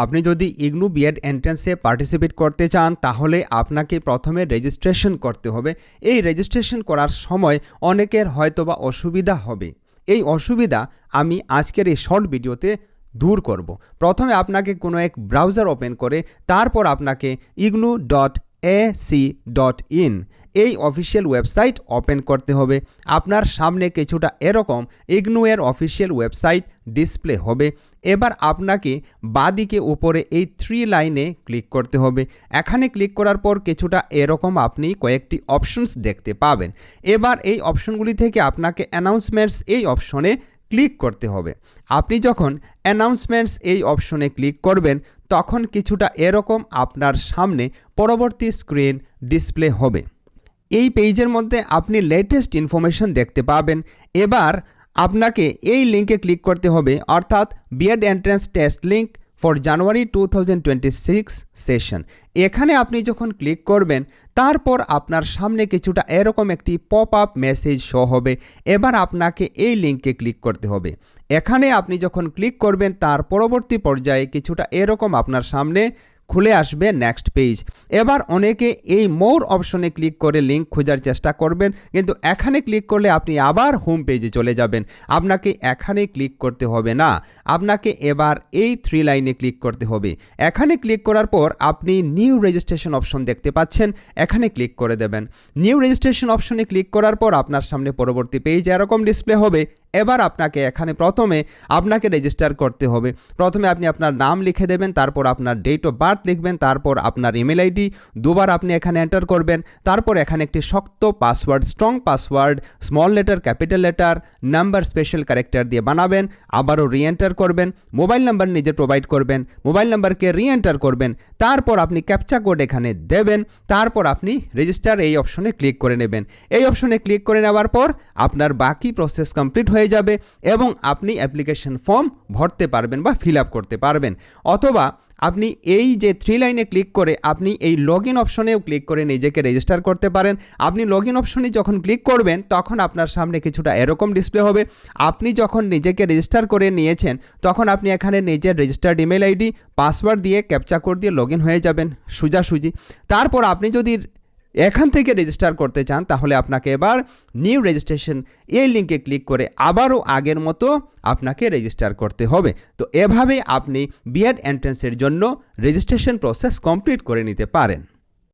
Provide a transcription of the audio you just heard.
আপনি যদি IGNOU B Ed এন্ট্রান্সে participate করতে চান তাহলে আপনাকে প্রথমে রেজিস্ট্রেশন করতে হবে। এই রেজিস্ট্রেশন করার সময় অনেকের হয়তোবা অসুবিধা হবে। এই অসুবিধা আমি আজকের এই শর্ট ভিডিওতে দূর করব। প্রথমে আপনাকে কোনো এক ব্রাউজার ওপেন করে তারপর আপনাকে ignu.ac.in এই অফিসিয়াল ওয়েবসাইট ওপেন করতে হবে। আপনার সামনে কিছুটা এরকম ইগনু এর অফিসিয়াল ওয়েবসাইট ডিসপ্লে হবে। এবার আপনাকে বাঁদিকে উপরে এই 3 লাইনে ক্লিক করতে হবে। এখানে ক্লিক করার পর কিছুটা এরকম আপনি কয়েকটি অপশনস দেখতে পাবেন। এবার এই অপশনগুলি থেকে আপনাকে অ্যানাউন্সমেন্টস এই অপশনে ক্লিক করতে হবে। আপনি যখন অ্যানাউন্সমেন্টস এই অপশনে ক্লিক করবেন তখন কিছুটা এরকম আপনার সামনে পরবর্তী স্ক্রিন ডিসপ্লে হবে। এই পেজের মধ্যে আপনি লেটেস্ট ইনফরমেশন দেখতে পাবেন। এবার আপনাকে এই লিঙ্কে ক্লিক করতে হবে, অর্থাৎ B Ed entrance test link for January 2026 session. এখানে আপনি যখন ক্লিক করবেন তারপর আপনার সামনে কিছুটা এরকম একটি পপ আপ মেসেজ শো হবে। এবার আপনাকে এই লিঙ্কে ক্লিক করতে হবে। এখানে আপনি যখন ক্লিক করবেন তার পরবর্তী পর্যায়ে কিছুটা এরকম আপনার সামনে খুলে আসবে নেক্সট পেজ। এবার অনেকে এই মোর অপশনে ক্লিক করে লিঙ্ক খোঁজার চেষ্টা করবেন, কিন্তু এখানে ক্লিক করলে আপনি আবার হোম পেজে চলে যাবেন। আপনাকে এখানে ক্লিক করতে হবে না, আপনাকে এবার এই 3 লাইনে ক্লিক করতে হবে। এখানে ক্লিক করার পর আপনি নিউ রেজিস্ট্রেশন অপশন দেখতে পাচ্ছেন, এখানে ক্লিক করে দেবেন। নিউ রেজিস্ট্রেশন অপশনে ক্লিক করার পর আপনার সামনে পরবর্তী পেজ এরকম ডিসপ্লে হবে। এবার আপনাকে এখানে প্রথমে আপনাকে রেজিস্টার করতে হবে। প্রথমে আপনি আপনার নাম লিখে দেবেন, তারপর আপনার ডেট অফ বার্থ লিখবেন, তারপর আপনার ইমেল আইডি দুবার আপনি এখানে এন্টার করবেন। তারপর এখানে একটি শক্ত password, strong password, small letter, capital letter, number, special character দিয়ে বানাবেন। আবারও রিএন্টার করবেন। মোবাইল নাম্বার নিজে প্রোভাইড করবেন, মোবাইল নাম্বারকে রিএন্টার করবেন। তারপর আপনি ক্যাপচা কোড এখানে দেবেন। তারপর আপনি রেজিস্টার এই অপশনে ক্লিক করে নেবেন। এই অপশনে ক্লিক করে নেওয়ার পর আপনার বাকি প্রসেস কমপ্লিট হয়ে যাবে এবং আপনি অ্যাপ্লিকেশন ফর্ম ভরতে পারবেন বা ফিল আপ করতে পারবেন। অথবা আপনি এই যে 3 লাইনে ক্লিক করে আপনি এই লগ ইন অপশনেও ক্লিক করে নিজেকে রেজিস্টার করতে পারেন। আপনি লগ ইন অপশনে যখন ক্লিক করবেন তখন আপনার সামনে কিছুটা এরকম ডিসপ্লে হবে। আপনি যখন নিজেকে রেজিস্টার করে নিয়েছেন তখন আপনি এখানে নিজের রেজিস্টার্ড ইমেল আইডি, পাসওয়ার্ড দিয়ে ক্যাপচা কোড দিয়ে লগ ইন হয়ে যাবেন সোজাসুজি। তারপর আপনি যদি এখান থেকে রেজিস্টার করতে চান তাহলে আপনাকে এবার নিউ রেজিস্ট্রেশন এই লিঙ্কে ক্লিক করে আবারও আগের মতো আপনাকে রেজিস্টার করতে হবে। তো এভাবে আপনি বিএড এন্ট্রান্সের জন্য রেজিস্ট্রেশন প্রসেস কমপ্লিট করে নিতে পারেন।